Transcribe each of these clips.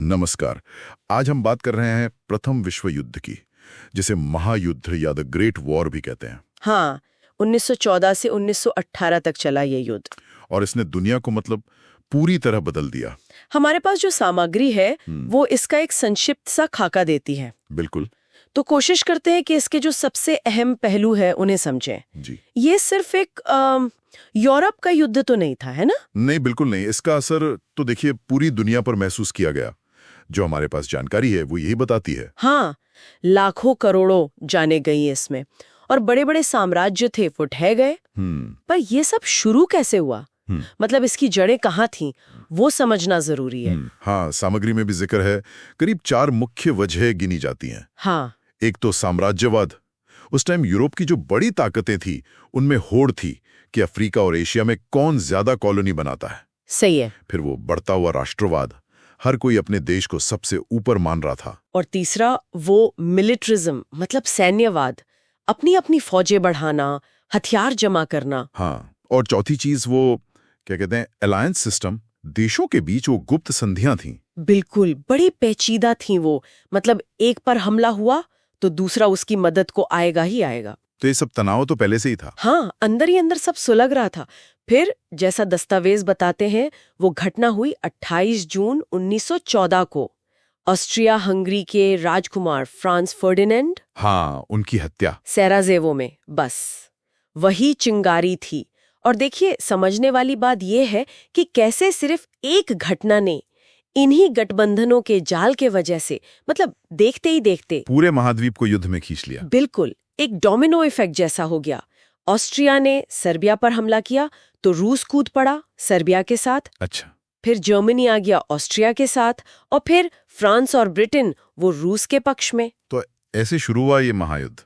नमस्कार। आज हम बात कर रहे हैं प्रथम विश्व युद्ध की, जिसे महायुद्ध या द ग्रेट वॉर भी कहते हैं। हाँ, 1914 से 1918 तक चला ये युद्ध। और इसने दुनिया को पूरी तरह बदल दिया। हमारे पास जो सामग्री है वो इसका एक संक्षिप्त सा खाका देती है। बिल्कुल। तो कोशिश करते हैं कि इसके जो सबसे अहम पहलू है उन्हें समझें। जी। ये सिर्फ एक यूरोप का युद्ध तो नहीं था, है ना? नहीं, बिल्कुल नहीं। इसका असर तो देखिए पूरी दुनिया पर महसूस किया गया। जो हमारे पास जानकारी है वो यही बताती है। हाँ, लाखों करोड़ों जाने गई इसमें और बड़े बड़े साम्राज्य थे वो ढह गए। पर ये सब शुरू कैसे हुआ, मतलब इसकी जड़ें कहाँ थीं, वो समझना जरूरी है। हाँ, सामग्री में भी जिक्र है। करीब 4 मुख्य वजह गिनी जाती हैं। हाँ, एक तो साम्राज्यवाद। उस टाइम यूरोप की जो बड़ी ताकतें थी उनमें होड़ थी कि अफ्रीका और एशिया में कौन ज्यादा कॉलोनी बनाता है। सही है। फिर वो बढ़ता हुआ राष्ट्रवाद, हर कोई अपने देश को सबसे ऊपर मान रहा था। और तीसरा वो मिलिट्रिज्म, मतलब सैन्यवाद, अपनी अपनी फौजें बढ़ाना, हथियार जमा करना। हाँ, और चौथी चीज वो क्या कहते हैं, अलायंस सिस्टम। देशों के बीच वो गुप्त संधियां थीं। बिल्कुल, बड़ी पेचीदा थी वो। मतलब एक पर हमला हुआ तो दूसरा उसकी मदद को आएगा ही आएगा। तो ये सब तनाव तो पहले से ही था। हाँ, अंदर ही अंदर सब सुलग रहा था। फिर जैसा दस्तावेज बताते हैं, वो घटना हुई 28 जून 1914 को। ऑस्ट्रिया हंगरी के राजकुमार फ्रांस फर्डिनेंड, हाँ, उनकी हत्या सैराजेवो में। बस वही चिंगारी थी। और देखिए, समझने वाली बात यह है कि कैसे सिर्फ एक घटना ने इन्हीं गठबंधनों के जाल के वजह से, मतलब देखते ही देखते पूरे महाद्वीप को युद्ध में खींच लिया। बिल्कुल, एक डोमिनो इफेक्ट जैसा हो गया। ऑस्ट्रिया ने सर्बिया पर हमला किया तो रूस कूद पड़ा सर्बिया के साथ। अच्छा। फिर जर्मनी आ गया ऑस्ट्रिया के साथ, और फिर फ्रांस और ब्रिटेन वो रूस के पक्ष में। तो ऐसे शुरू हुआ ये महायुद्ध।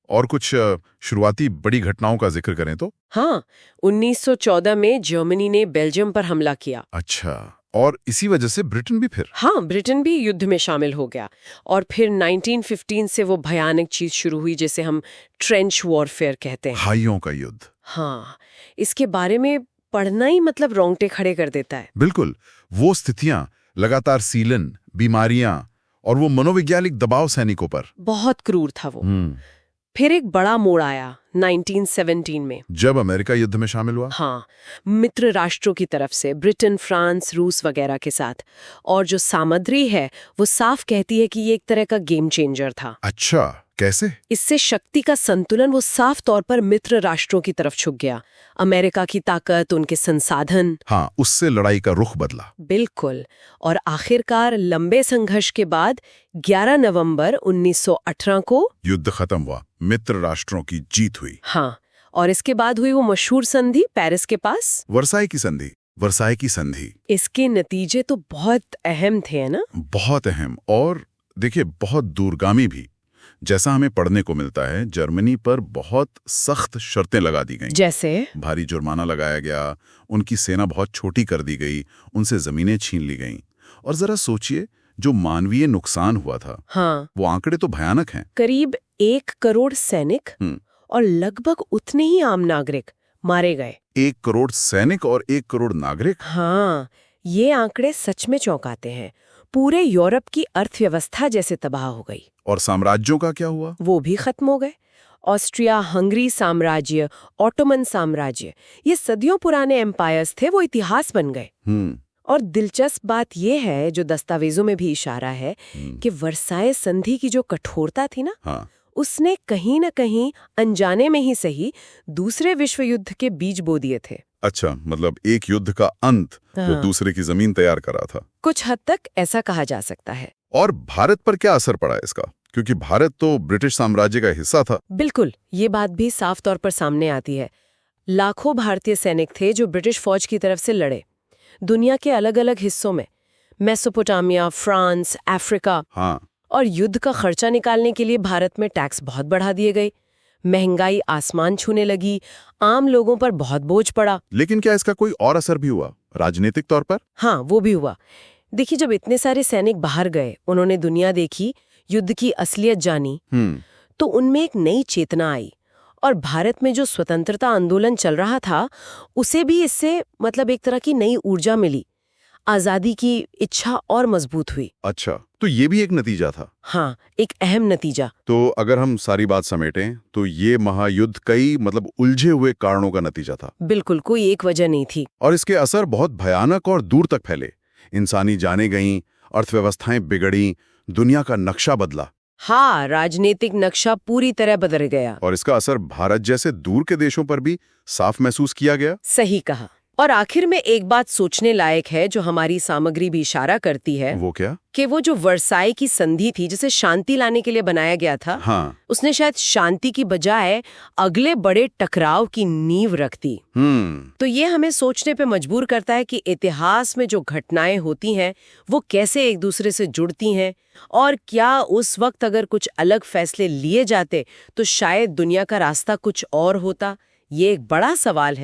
और कुछ शुरुआती बड़ी घटनाओं का जिक्र करें तो? हाँ, 1914 में जर्मनी ने बेल्जियम पर हमला किया। अच्छा, और इसी वजह से ब्रिटेन भी फिर? हाँ, ब्रिटेन भी युद्ध में शामिल हो गया। और फिर 1915 से वो भयानक चीज शुरू हुई जिसे हम ट्रेंच वॉरफेयर कहते हैं। भाइयों का युद्ध। हाँ, इसके बारे में पढ़ना ही मतलब रोंगटे खड़े कर देता है। बिल्कुल। वो स्थितियां, लगातार सीलन, बीमारियां और वो मनोवैज्ञानिक दबाव सैनिकों पर। बहुत क्रूर था वो। फिर एक बड़ा मोड़ आया 1917 में, जब अमेरिका युद्ध में शामिल हुआ। हाँ, मित्र राष्ट्रों की तरफ से, ब्रिटेन, फ्रांस, रूस वगैरह के साथ। और जो सामग्री है वो साफ कहती है कि ये एक तरह का गेम चेंजर था। अच्छा, कैसे? इससे शक्ति का संतुलन वो साफ तौर पर मित्र राष्ट्रों की तरफ झुक गया। अमेरिका की ताकत, उनके संसाधन। हाँ, उससे लड़ाई का रुख बदला। बिल्कुल। और आखिरकार लंबे संघर्ष के बाद 11 नवंबर 1918 को युद्ध खत्म हुआ, मित्र राष्ट्रों की जीत हुई। हाँ, और इसके बाद हुई वो मशहूर संधि पेरिस के पास, वर्साई की संधि। वर्साई की संधि। इसके नतीजे तो बहुत अहम थे, है ना? बहुत अहम, और देखिए बहुत दूरगामी भी। जैसा हमें पढ़ने को मिलता है, जर्मनी पर बहुत सख्त शर्तें लगा दी गईं। जैसे भारी जुर्माना लगाया गया, उनकी सेना बहुत छोटी कर दी गई, उनसे जमीनें छीन ली गईं। और जरा सोचिए, जो मानवीय नुकसान हुआ था, हाँ, वो आंकड़े तो भयानक हैं। करीब 1 करोड़ सैनिक और लगभग उतने ही आम नागरिक मारे गए। 1 करोड़ सैनिक और 1 करोड़ नागरिक। हाँ, ये आंकड़े सच में चौंकाते हैं। पूरे यूरोप की अर्थव्यवस्था जैसे तबाह हो गई। और साम्राज्यों का क्या हुआ? वो भी खत्म हो गए। ऑस्ट्रिया हंगरी साम्राज्य, ऑटोमन साम्राज्य, ये सदियों पुराने एम्पायर्स थे, वो इतिहास बन गए। और दिलचस्प बात यह है, जो दस्तावेजों में भी इशारा है, कि वर्साई संधि की जो कठोरता थी ना, हाँ। उसने कहीं न कहीं अनजाने में ही सही दूसरे विश्व युद्ध के बीज बो दिए थे। अच्छा, मतलब एक युद्ध का अंत तो दूसरे की जमीन तैयार करा था। कुछ हद तक ऐसा कहा जा सकता है। और भारत पर क्या असर पड़ा इसका? क्योंकि भारत तो ब्रिटिश साम्राज्य का हिस्सा था। बिल्कुल, ये बात भी साफ तौर पर सामने आती है। लाखों भारतीय सैनिक थे जो ब्रिटिश फौज की तरफ से लड़े, दुनिया के अलग अलग हिस्सों में, मेसोपोटामिया, फ्रांस, अफ्रीका। हाँ। और युद्ध का खर्चा निकालने के लिए भारत में टैक्स बहुत बढ़ा दिए गए, महंगाई आसमान छूने लगी, आम लोगों पर बहुत बोझ पड़ा। लेकिन क्या इसका कोई और असर भी हुआ राजनीतिक तौर पर? हाँ, वो भी हुआ। देखिए, जब इतने सारे सैनिक बाहर गए, उन्होंने दुनिया देखी, युद्ध की असलियत जानी, तो उनमें एक नई चेतना आई। और भारत में जो स्वतंत्रता आंदोलन चल रहा था, उसे भी इससे मतलब एक तरह की नई ऊर्जा मिली। आजादी की इच्छा और मजबूत हुई। अच्छा, तो ये भी एक नतीजा था। हाँ, एक अहम नतीजा। तो अगर हम सारी बात समेटें तो ये महायुद्ध कई उलझे हुए कारणों का नतीजा था। बिल्कुल, कोई एक वजह नहीं थी। और इसके असर बहुत भयानक और दूर तक फैले। इंसानी जानें गईं, अर्थव्यवस्थाएं बिगड़ी, दुनिया का नक्शा बदला। हाँ, राजनीतिक नक्शा पूरी तरह बदल गया। और इसका असर भारत जैसे दूर के देशों पर भी साफ महसूस किया गया। सही कहा। और आखिर में एक बात सोचने लायक है जो हमारी सामग्री भी इशारा करती है। वो क्या? कि वो जो वर्साई की संधि थी जिसे शांति लाने के लिए बनाया गया था, हाँ, उसने शायद शांति की बजाय अगले बड़े टकराव की नींव रख दी। तो ये हमें सोचने पे मजबूर करता है कि इतिहास में जो घटनाएं होती हैं वो कैसे एक दूसरे से जुड़ती हैं, और क्या उस वक्त अगर कुछ अलग फैसले लिए जाते तो शायद दुनिया का रास्ता कुछ और होता। ये एक बड़ा सवाल है।